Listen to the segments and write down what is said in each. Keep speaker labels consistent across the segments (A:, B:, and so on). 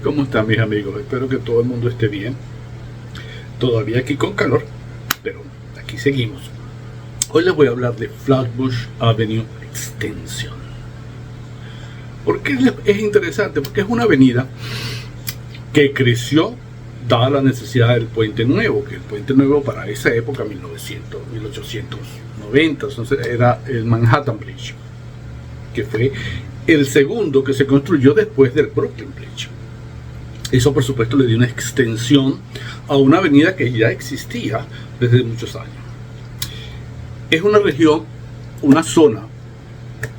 A: ¿Cómo están mis amigos? Espero que todo el mundo esté bien. Todavía aquí con calor, pero aquí seguimos. Hoy les voy a hablar de Flatbush Avenue Extension. ¿Por qué es interesante? Porque es una avenida que creció dada la necesidad del puente nuevo, que el puente nuevo para esa época, 1890, entonces era el Manhattan Bridge, que fue el segundo que se construyó después del Brooklyn Bridge. Eso por supuesto le dio una extensión a una avenida que ya existía desde muchos años. Es una región, una zona,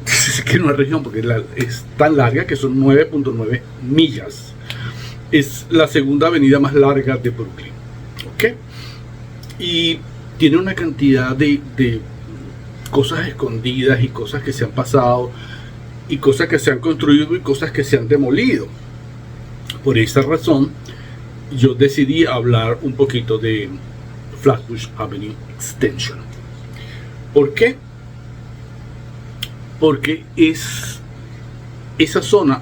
A: es que una región porque es tan larga que son 9.9 millas. Es la segunda avenida más larga de Brooklyn, ¿ok? Y tiene una cantidad de cosas escondidas y cosas que se han pasado y cosas que se han construido y cosas que se han demolido. Por esa razón yo decidí hablar un poquito de Flatbush Avenue Extension. ¿Por qué? Porque esa zona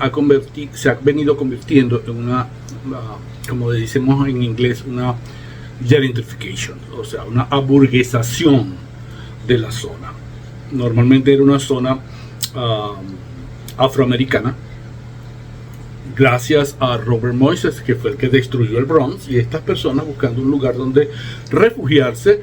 A: se ha venido convirtiendo en una, como decimos en inglés, una gentrification, o sea, una aburguesación de la zona. Normalmente era una zona afroamericana, gracias a Robert Moises, que fue el que destruyó el Bronx, y estas personas, buscando un lugar donde refugiarse,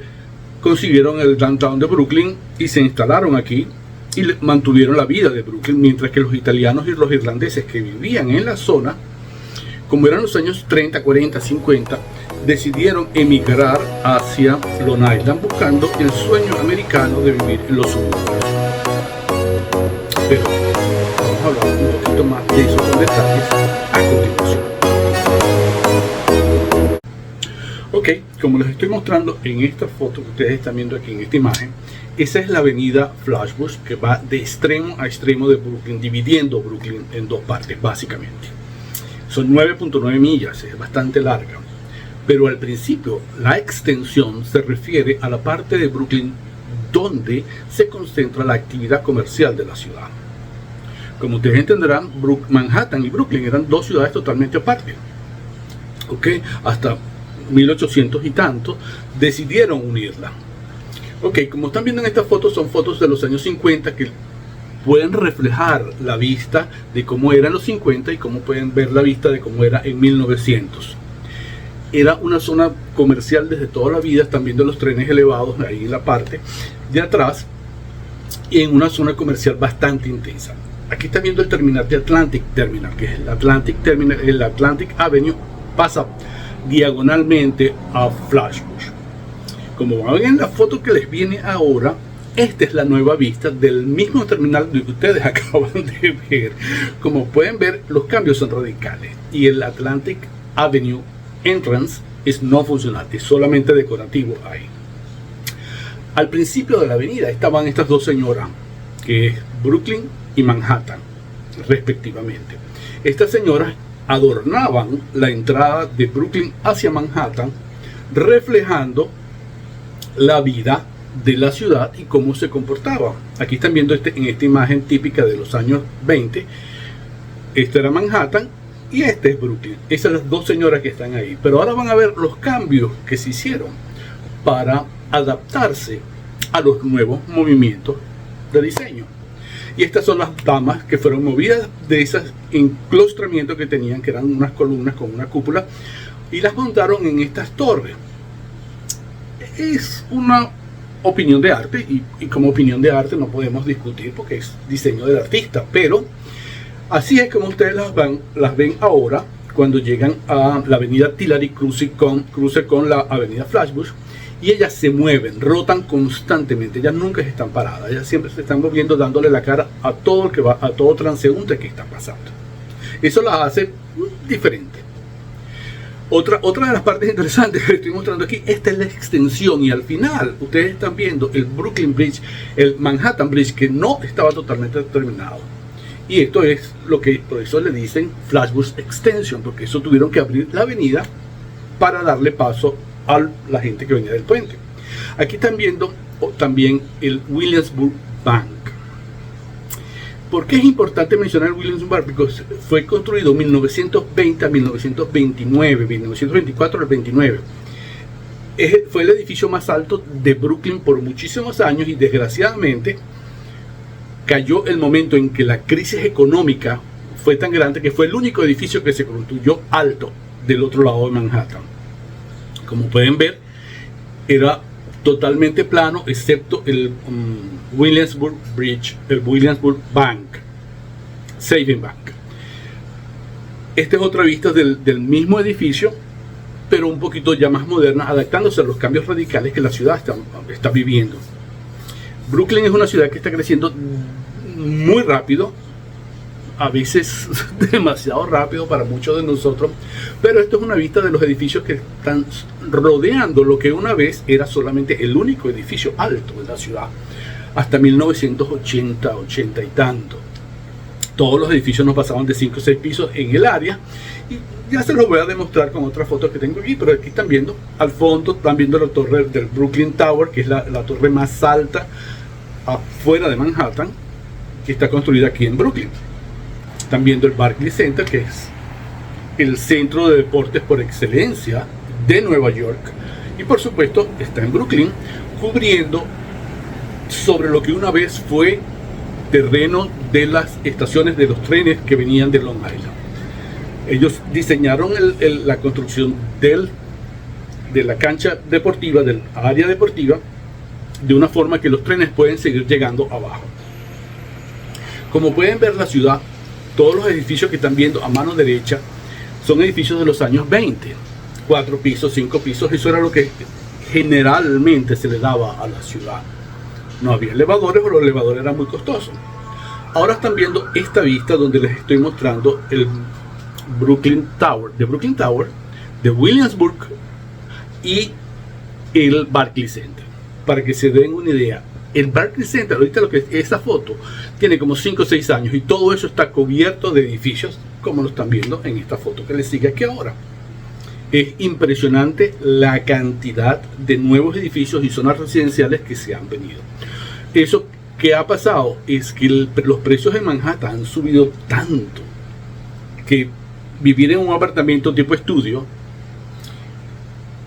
A: consiguieron el downtown de Brooklyn y se instalaron aquí y mantuvieron la vida de Brooklyn, mientras que los italianos y los irlandeses que vivían en la zona, como eran los años 30, 40, 50, decidieron emigrar hacia Long Island buscando el sueño americano de vivir en los suburbios. Pero vamos a hablar un poquito más de esos detalles a continuación. Ok, como les estoy mostrando en esta foto que ustedes están viendo aquí en esta imagen, esa es la avenida Flatbush que va de extremo a extremo de Brooklyn, dividiendo Brooklyn en dos partes básicamente. Son 9.9 millas, es bastante larga. Pero al principio la extensión se refiere a la parte de Brooklyn donde se concentra la actividad comercial de la ciudad. Como ustedes entenderán, Manhattan y Brooklyn eran dos ciudades totalmente aparte. ¿Ok? Hasta 1800 y tanto decidieron unirla. Ok, como están viendo en esta foto, son fotos de los años 50 que pueden reflejar la vista de cómo era en los 50 y cómo pueden ver la vista de cómo era en 1900. Era una zona comercial desde toda la vida. Están viendo los trenes elevados ahí en la parte de atrás y en una zona comercial bastante intensa. Aquí están viendo el terminal de Atlantic Terminal, que es el Atlantic Terminal. El Atlantic Avenue pasa diagonalmente a Flatbush. Como van en la foto que les viene ahora, esta es la nueva vista del mismo terminal que ustedes acaban de ver. Como pueden ver, los cambios son radicales y el Atlantic Avenue Entrance es no funcional, es solamente decorativo ahí. Al principio de la avenida estaban estas dos señoras, que es Brooklyn y Manhattan, respectivamente. Estas señoras adornaban la entrada de Brooklyn hacia Manhattan, reflejando la vida de la ciudad y cómo se comportaba. Aquí están viendo en esta imagen típica de los años 20. Esta era Manhattan y este es Brooklyn. Esas son las dos señoras que están ahí. Pero ahora van a ver los cambios que se hicieron para adaptarse a los nuevos movimientos de diseño. Y estas son las damas que fueron movidas de esos enclaustramientos que tenían, que eran unas columnas con una cúpula, y las montaron en estas torres. Es una opinión de arte y como opinión de arte no podemos discutir porque es diseño del artista, pero así es como ustedes las ven ahora cuando llegan a la avenida Tillary, cruce con la avenida Flatbush, y ellas se mueven, rotan constantemente, ellas nunca están paradas, ellas siempre se están moviendo, dándole la cara a todo el que va, a todo transeúnte que está pasando. Eso las hace diferente. Otra de las partes interesantes que les estoy mostrando aquí, esta es la extensión, y al final ustedes están viendo el Brooklyn Bridge, el Manhattan Bridge, que no estaba totalmente terminado. Y esto es lo que, por eso le dicen Flatbush Extension, porque eso tuvieron que abrir la avenida para darle paso a la gente que venía del puente. Aquí están viendo también el Williamsburg Bank. ¿Por qué es importante mencionar el Williamsburg Park? Porque fue construido en 1920 a 1929, 1924 al 29. Fue el edificio más alto de Brooklyn por muchísimos años y desgraciadamente cayó el momento en que la crisis económica fue tan grande que fue el único edificio que se construyó alto del otro lado de Manhattan. Como pueden ver, era totalmente plano excepto el Williamsburg Bridge, el Williamsburg Bank, Saving Bank. Esta es otra vista del mismo edificio, pero un poquito ya más moderna, adaptándose a los cambios radicales que la ciudad está viviendo. Brooklyn es una ciudad que está creciendo muy rápido, a veces demasiado rápido para muchos de nosotros, pero esto es una vista de los edificios que están rodeando lo que una vez era solamente el único edificio alto de la ciudad, hasta 1980, 80 y tanto. Todos los edificios no pasaban de 5 o 6 pisos en el área, y ya se los voy a demostrar con otra foto que tengo aquí, pero aquí están viendo, al fondo están viendo la torre del Brooklyn Tower, que es la torre más alta afuera de Manhattan, que está construida aquí en Brooklyn. Están viendo el Barclays Center, que es el centro de deportes por excelencia de Nueva York, y por supuesto está en Brooklyn, cubriendo sobre lo que una vez fue terreno de las estaciones de los trenes que venían de Long Island. Ellos diseñaron la construcción de la cancha deportiva, del área deportiva, de una forma que los trenes pueden seguir llegando abajo. Como pueden ver, la ciudad, todos los edificios que están viendo a mano derecha son edificios de los años 20, 4 pisos, 5 pisos. Eso era lo que generalmente se le daba a la ciudad. No había elevadores o los elevadores eran muy costosos. Ahora están viendo esta vista donde les estoy mostrando el Brooklyn Tower, de Williamsburg y el Barclays Center. Para que se den una idea, el Barclays Center, ahorita esta foto tiene como 5 o 6 años y todo eso está cubierto de edificios, como lo están viendo en esta foto que les sigue aquí ahora. Es impresionante la cantidad de nuevos edificios y zonas residenciales que se han venido. Eso que ha pasado es que los precios en Manhattan han subido tanto que vivir en un apartamento tipo estudio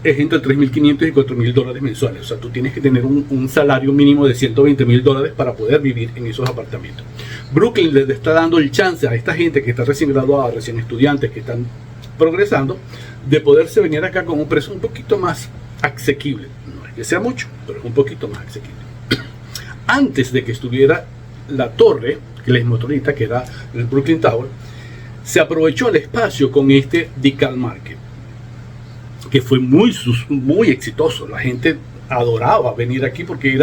A: es entre $3.500 y $4.000 mensuales. O sea, tú tienes que tener un salario mínimo de $120.000 para poder vivir en esos apartamentos. Brooklyn les está dando el chance a esta gente que está recién graduada, recién estudiantes que están progresando, de poderse venir acá con un precio un poquito más asequible. No es que sea mucho, pero es un poquito más asequible. Antes de que estuviera la torre, que les mostré ahorita, que era el Brooklyn Tower, se aprovechó el espacio con este DeKalb Market, que fue muy exitoso. La gente adoraba venir aquí porque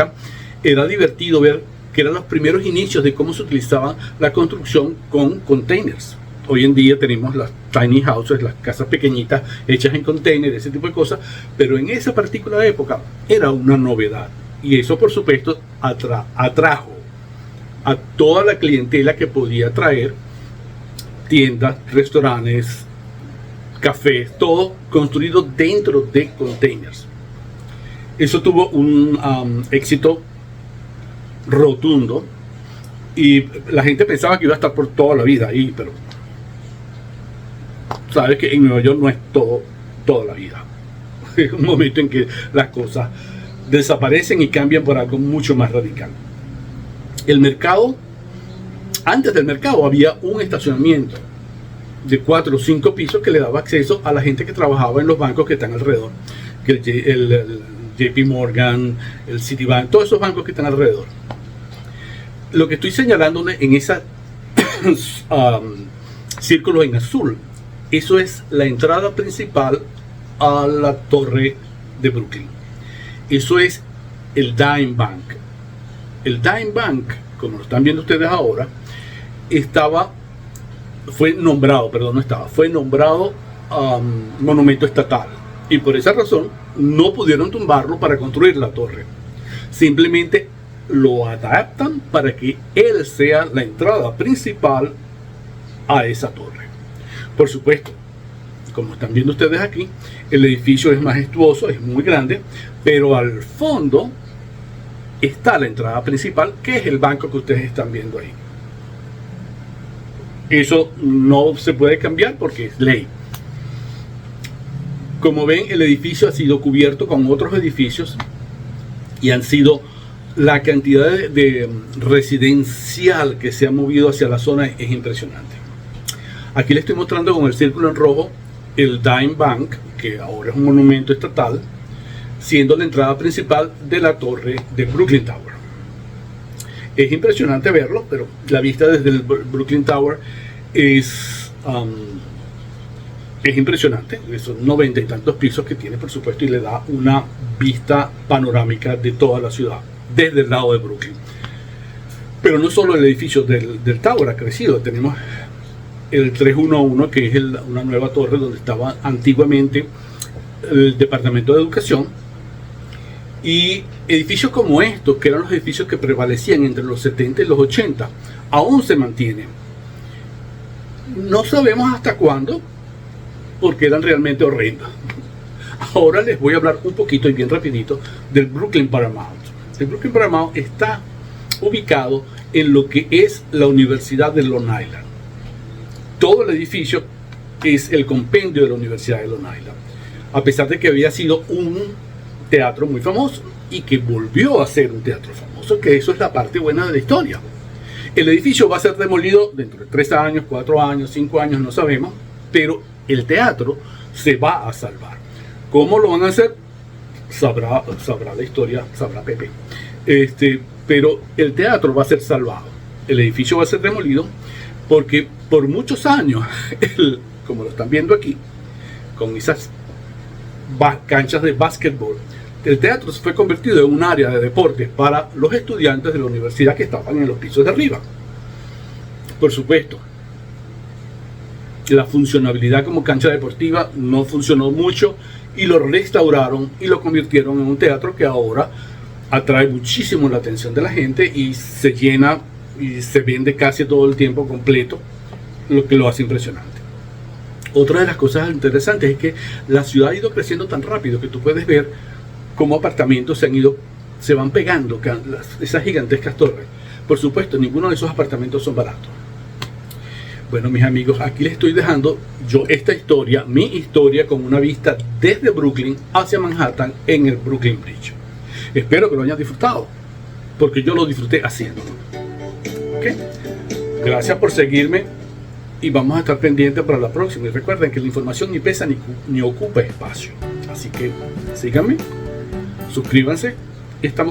A: era divertido ver que eran los primeros inicios de cómo se utilizaba la construcción con containers. Hoy en día tenemos las tiny houses, las casas pequeñitas hechas en containers, ese tipo de cosas, pero en esa particular época era una novedad, y eso por supuesto atrajo a toda la clientela que podía traer: tiendas, restaurantes, cafés, todo construido dentro de containers. Eso tuvo un éxito rotundo y la gente pensaba que iba a estar por toda la vida ahí, pero sabes que en Nueva York no es toda la vida. Es un momento en que las cosas desaparecen y cambian por algo mucho más radical. El mercado, antes del mercado había un estacionamiento de 4 o 5 pisos que le daba acceso a la gente que trabajaba en los bancos que están alrededor, que el JP Morgan, el Citibank, todos esos bancos que están alrededor. Lo que estoy señalando en esa círculo en azul, eso es la entrada principal a la torre de Brooklyn. Eso es el Dime Bank. El Dime Bank, como lo están viendo ustedes ahora, fue nombrado monumento estatal, y por esa razón no pudieron tumbarlo para construir la torre. Simplemente lo adaptan para que él sea la entrada principal a esa torre. Por supuesto, como están viendo ustedes aquí, el edificio es majestuoso, es muy grande, pero al fondo está la entrada principal, que es el banco que ustedes están viendo ahí. Eso no se puede cambiar porque es ley. Como ven, el edificio ha sido cubierto con otros edificios y han sido, la cantidad de residencial que se ha movido hacia la zona es impresionante. Aquí les estoy mostrando con el círculo en rojo el Dime Bank, que ahora es un monumento estatal, siendo la entrada principal de la torre de Brooklyn Tower. Es impresionante verlo, pero la vista desde el Brooklyn Tower es impresionante. Son 90 y tantos pisos que tiene, por supuesto, y le da una vista panorámica de toda la ciudad, desde el lado de Brooklyn. Pero no solo el edificio del Tower ha crecido, tenemos el 311, que es una nueva torre donde estaba antiguamente el Departamento de Educación, y edificios como estos, que eran los edificios que prevalecían entre los 70 y los 80, aún se mantienen. No sabemos hasta cuándo, porque eran realmente horrendos. Ahora les voy a hablar un poquito y bien rapidito del Brooklyn Paramount. El Brooklyn Paramount está ubicado en lo que es la Universidad de Long Island. Todo el edificio es el compendio de la Universidad de Long Island, a pesar de que había sido un teatro muy famoso y que volvió a ser un teatro famoso, que eso es la parte buena de la historia. El edificio va a ser demolido dentro de 3 años, 4 años, 5 años, no sabemos, pero el teatro se va a salvar. ¿Cómo lo van a hacer? Sabrá la historia, sabrá Pepe. Pero el teatro va a ser salvado. El edificio va a ser demolido porque por muchos años, como lo están viendo aquí, con esas canchas de básquetbol, el teatro se fue convertido en un área de deportes para los estudiantes de la universidad que estaban en los pisos de arriba. Por supuesto, la funcionabilidad como cancha deportiva no funcionó mucho y lo restauraron y lo convirtieron en un teatro que ahora atrae muchísimo la atención de la gente y se llena y se vende casi todo el tiempo completo, lo que lo hace impresionante. Otra de las cosas interesantes es que la ciudad ha ido creciendo tan rápido que tú puedes ver cómo apartamentos se van pegando, esas gigantescas torres. Por supuesto, ninguno de esos apartamentos son baratos. Bueno, mis amigos, aquí les estoy dejando yo esta historia, mi historia, con una vista desde Brooklyn hacia Manhattan en el Brooklyn Bridge. Espero que lo hayan disfrutado, porque yo lo disfruté haciéndolo. ¿Okay? Gracias por seguirme y vamos a estar pendientes para la próxima. Y recuerden que la información ni pesa ni ocupa espacio. Así que síganme, suscríbanse. Estamos